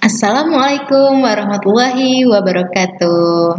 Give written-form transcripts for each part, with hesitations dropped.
Assalamualaikum warahmatullahi wabarakatuh.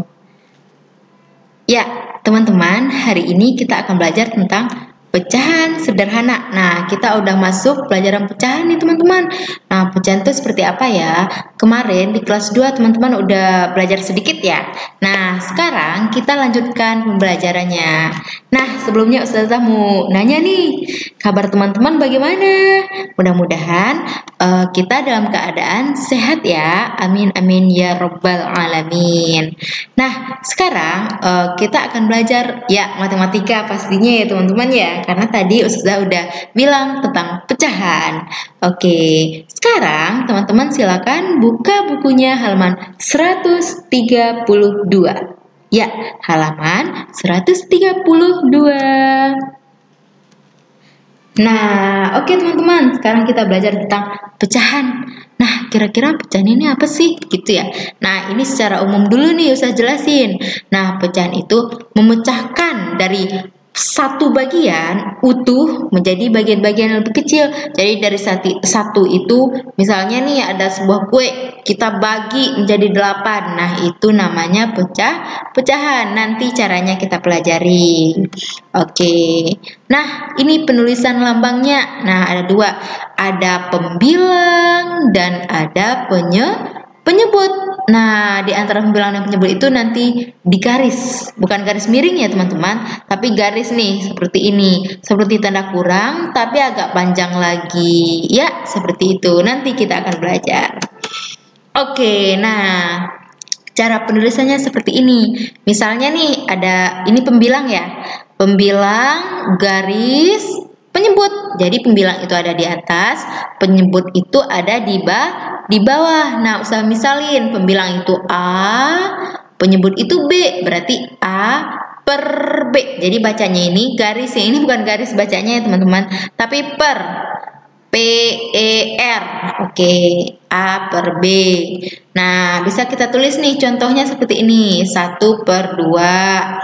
Ya, teman-teman, hari ini kita akan belajar tentang pecahan sederhana. Nah, kita udah masuk pelajaran pecahan nih, teman-teman. Nah, pecahan itu seperti apa ya? Kemarin di kelas 2 teman-teman udah belajar sedikit ya. Nah, sekarang kita lanjutkan pembelajarannya. Nah, sebelumnya Ustazah mau nanya nih, kabar teman-teman bagaimana? Mudah-mudahan kita dalam keadaan sehat ya. Amin amin ya robbal alamin. Nah, sekarang kita akan belajar ya matematika pastinya ya teman-teman ya. Karena tadi Ustazah udah bilang tentang pecahan. Oke, sekarang teman-teman silakan buka bukunya halaman 132. Ya, halaman 132. Nah, oke teman-teman, sekarang kita belajar tentang pecahan. Nah, kira-kira pecahan ini apa sih? Gitu ya. Nah, ini secara umum dulu nih Ustaz jelasin. Nah, pecahan itu memecahkan dari satu bagian utuh menjadi bagian-bagian yang lebih kecil. Jadi dari satu itu, misalnya nih ada sebuah kue, kita bagi menjadi 8. Nah, itu namanya pecahan. Nanti caranya kita pelajari. Oke. Nah, ini penulisan lambangnya. Nah, ada dua. Ada pembilang dan ada penyebut. Nah, di antara pembilang dan penyebut itu nanti digaris. Bukan garis miring ya, teman-teman. Tapi garis nih, seperti ini. Seperti tanda kurang, tapi agak panjang lagi. Ya, seperti itu. Nanti kita akan belajar. Oke, nah. Cara penulisannya seperti ini. Misalnya nih, ini pembilang ya. Pembilang garis penyebut. Jadi pembilang itu ada di atas, penyebut itu ada di bawah. Nah, usah misalin pembilang itu A, penyebut itu B, berarti A per B. Jadi bacanya ini garisnya ini bukan garis bacanya ya teman-teman, tapi per PER. Oke, A per B. Nah, bisa kita tulis nih contohnya seperti ini. 1/2,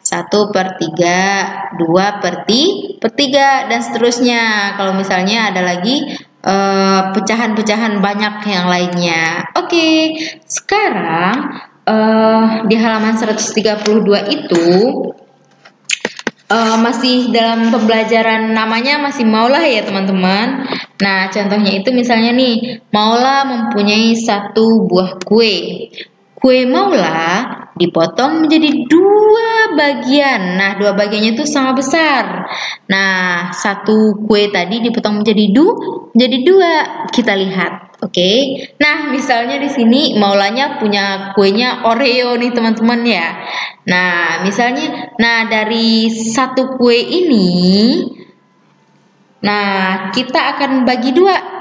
1/3, 2/3, dan seterusnya. Kalau misalnya ada lagi pecahan-pecahan banyak yang lainnya. Oke, sekarang di halaman 132 itu masih dalam pembelajaran, namanya masih Maula ya teman-teman. Nah, contohnya itu misalnya nih, Maula mempunyai satu buah kue. Kue Maula dipotong menjadi 2 bagian. Nah, 2 bagiannya itu sama besar. Nah, satu kue tadi dipotong menjadi 2. Kita lihat. Oke. Nah, misalnya di sini Maulanya punya kuenya Oreo nih teman-teman ya. Nah, misalnya dari satu kue ini, nah kita akan bagi 2.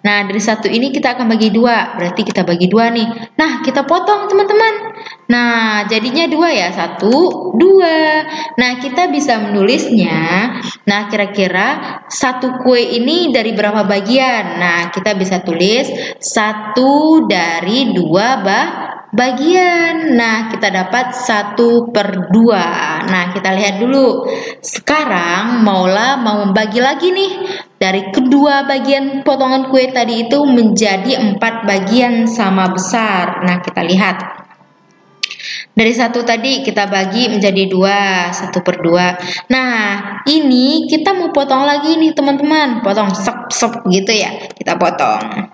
Nah, dari satu ini kita akan bagi 2. Berarti kita bagi 2 nih. Nah, kita potong teman-teman. Nah, jadinya 2 ya. 1, 2. Nah, kita bisa menulisnya. Nah, kira-kira satu kue ini dari berapa bagian? Nah, kita bisa tulis 1 dari 2 bagian. Nah, kita dapat 1/2. Nah, kita lihat dulu. Sekarang Maula mau membagi lagi nih. Dari kedua bagian potongan kue tadi itu menjadi 4 bagian sama besar. Nah, kita lihat. Dari 1 tadi kita bagi menjadi 2, 1/2. Nah, ini kita mau potong lagi nih teman-teman. Potong sop gitu ya. Kita potong.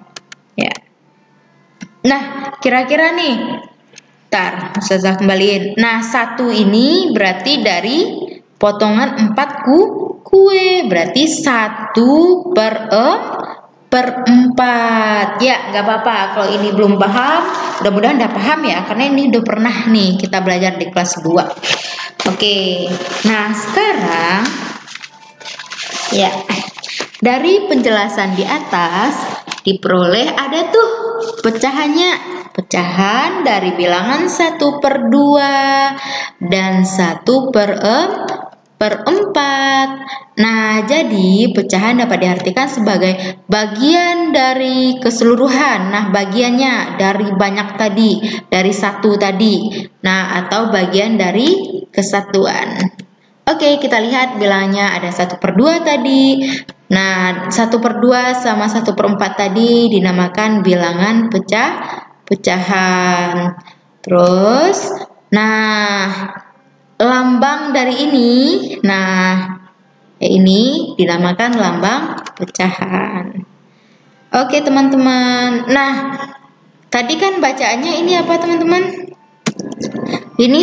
Ya. Nah, kira-kira nih. Ntar, Ustazah kembaliin. Nah, 1 ini berarti dari potongan 4 kue. Berarti 1/4. Ya, nggak apa-apa. Kalau ini belum paham, mudah-mudahan udah paham ya. Karena ini udah pernah nih kita belajar di kelas 2. Oke. Nah, sekarang ya, dari penjelasan di atas diperoleh ada tuh pecahannya. Pecahan dari bilangan 1/2 dan 1/4. Nah, jadi pecahan dapat diartikan sebagai bagian dari keseluruhan. Nah, bagiannya dari banyak tadi, dari 1 tadi. Nah, atau bagian dari kesatuan. Oke, kita lihat bilangnya ada 1/2 tadi. Nah, 1/2 sama 1/4 tadi dinamakan bilangan pecahan. Terus, nah, lambang dari ini, nah, ini dinamakan lambang pecahan. Oke, teman-teman. Nah, tadi kan bacaannya ini apa, teman-teman? Ini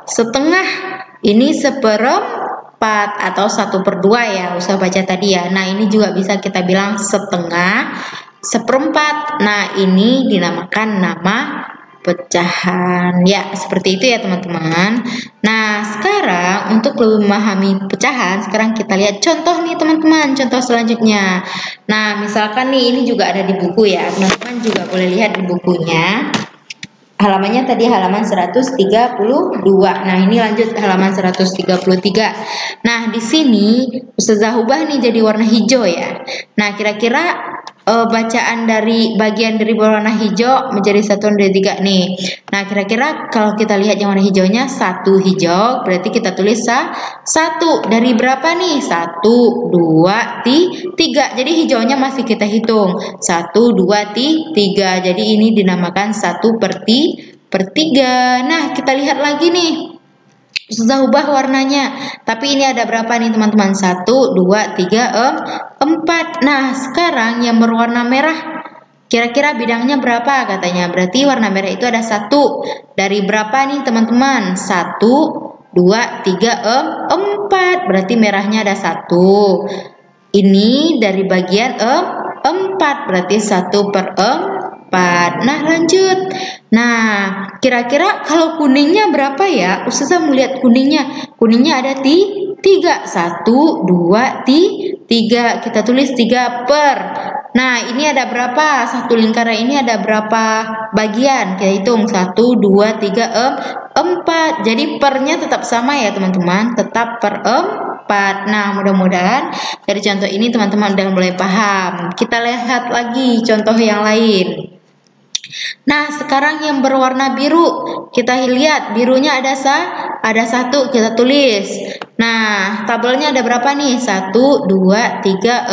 setengah. Ini 1/4 atau 1/2 ya, usah baca tadi ya. Nah, ini juga bisa kita bilang setengah, 1/4. Nah, ini dinamakan nama pecahan. Ya, seperti itu ya, teman-teman. Nah, sekarang untuk lebih memahami pecahan, sekarang kita lihat contoh nih, teman-teman. Contoh selanjutnya. Nah, misalkan nih, ini juga ada di buku ya. Teman-teman juga boleh lihat di bukunya. Halamannya tadi halaman 132. Nah, ini lanjut halaman 133. Nah, di sini Ustazah ubah nih jadi warna hijau ya. Nah, kira-kira bacaan dari bagian dari berwarna hijau menjadi satuan dari 3 nih. Nah, kira-kira kalau kita lihat yang warna hijaunya 1 hijau, berarti kita tulis 1 dari berapa nih? 1, 2, 3. Jadi hijaunya masih kita hitung. 1, 2, 3. Jadi ini dinamakan 1/3. Nah, kita lihat lagi nih. Sudah ubah warnanya. Tapi ini ada berapa nih, teman-teman? 1, 2, 3, 4. Nah, sekarang yang berwarna merah, kira-kira bidangnya berapa katanya? Berarti warna merah itu ada 1. Dari berapa nih, teman-teman? 1, 2, 3, 4. Berarti merahnya ada 1. Ini dari bagian 4. Berarti 1/4. Nah, lanjut. Nah, kira-kira kalau kuningnya berapa ya? Ustazah mau lihat kuningnya. Kuningnya ada 3. 1, 2, 3. Kita tulis 3/. Nah, ini ada berapa? Satu lingkaran ini ada berapa bagian? Kita hitung 1, 2, 3, 4. Jadi pernya tetap sama ya, teman-teman. Tetap 4. Nah, mudah-mudahan dari contoh ini teman-teman udah mulai paham. Kita lihat lagi contoh yang lain. Nah, sekarang yang berwarna biru, kita lihat birunya ada 1, kita tulis. Nah, tabelnya ada berapa nih? 1, 2, 3,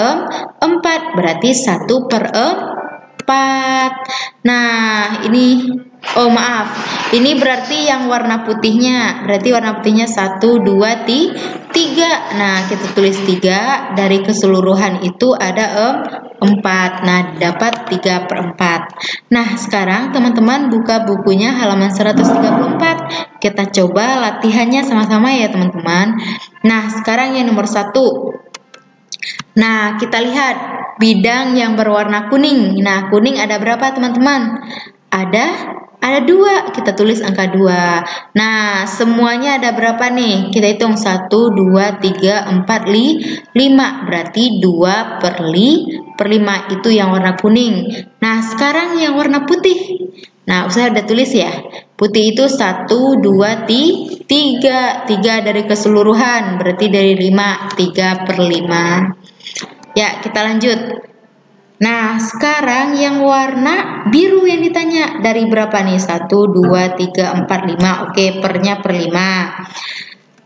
4. Berarti 1/4. Nah, ini maaf. Ini berarti yang warna putihnya. Berarti warna putihnya 1, 2, 3. Nah, kita tulis 3. Dari keseluruhan itu ada 4. Nah, dapat 3/4. Nah, sekarang teman-teman buka bukunya halaman 134. Kita coba latihannya sama-sama ya, teman-teman. Nah, sekarang yang nomor 1. Nah, kita lihat bidang yang berwarna kuning. Nah, kuning ada berapa, teman-teman? Ada 2, kita tulis angka 2. Nah, semuanya ada berapa nih? Kita hitung 1, 2, 3, 4, 5. Berarti 2/5 itu yang warna kuning. Nah, sekarang yang warna putih. Nah, saya udah tulis ya. Putih itu 1, 2, 3. 3 dari keseluruhan. Berarti dari 5. 3/5. Ya, kita lanjut. Nah, sekarang yang warna biru yang ditanya dari berapa nih? 1, 2, 3, 4, 5. Oke, pernya per 5.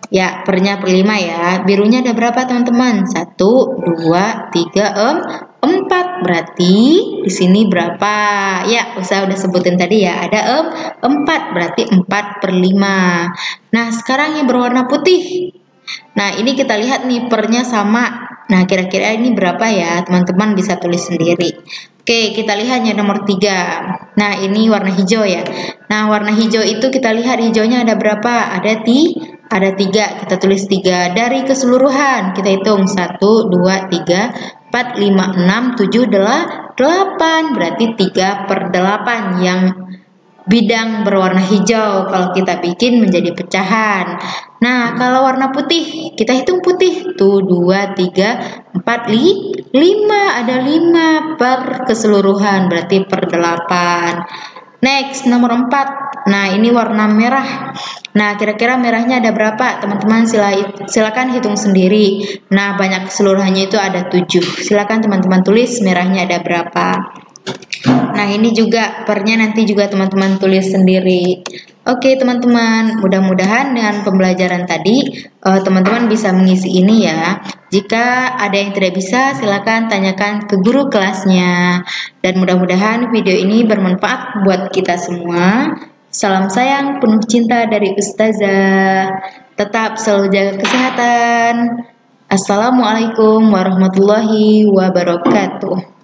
Ya, pernya per 5 ya. Birunya ada berapa, teman-teman? 1, 2, 3, 4. Berarti di sini berapa? Ya, udah sebutin tadi ya. Ada 4. Berarti 4/5. Nah, sekarang yang berwarna putih. Nah, ini kita lihat nih pernya sama. Nah, kira-kira ini berapa ya? Teman-teman bisa tulis sendiri. Oke, kita lihat yang nomor 3. Nah, ini warna hijau ya. Nah, warna hijau itu kita lihat hijaunya ada berapa? Ada 3. Kita tulis 3 dari keseluruhan. Kita hitung 1, 2, 3, 4, 5, 6, 7, 8. Berarti 3/8 yang bidang berwarna hijau kalau kita bikin menjadi pecahan. Nah, kalau warna putih, kita hitung putih. Tuh, 2, 3, 4, 5. Ada 5 per keseluruhan, berarti per 8. Next, nomor 4. Nah, ini warna merah. Nah, kira-kira merahnya ada berapa? Teman-teman silakan hitung sendiri. Nah, banyak keseluruhannya itu ada 7. Silakan teman-teman tulis merahnya ada berapa. Nah, ini juga pernya nanti juga teman-teman tulis sendiri. Oke teman-teman, mudah-mudahan dengan pembelajaran tadi teman-teman bisa mengisi ini ya. Jika ada yang tidak bisa, silakan tanyakan ke guru kelasnya. Dan mudah-mudahan video ini bermanfaat buat kita semua. Salam sayang penuh cinta dari Ustazah. Tetap selalu jaga kesehatan. Assalamualaikum warahmatullahi wabarakatuh.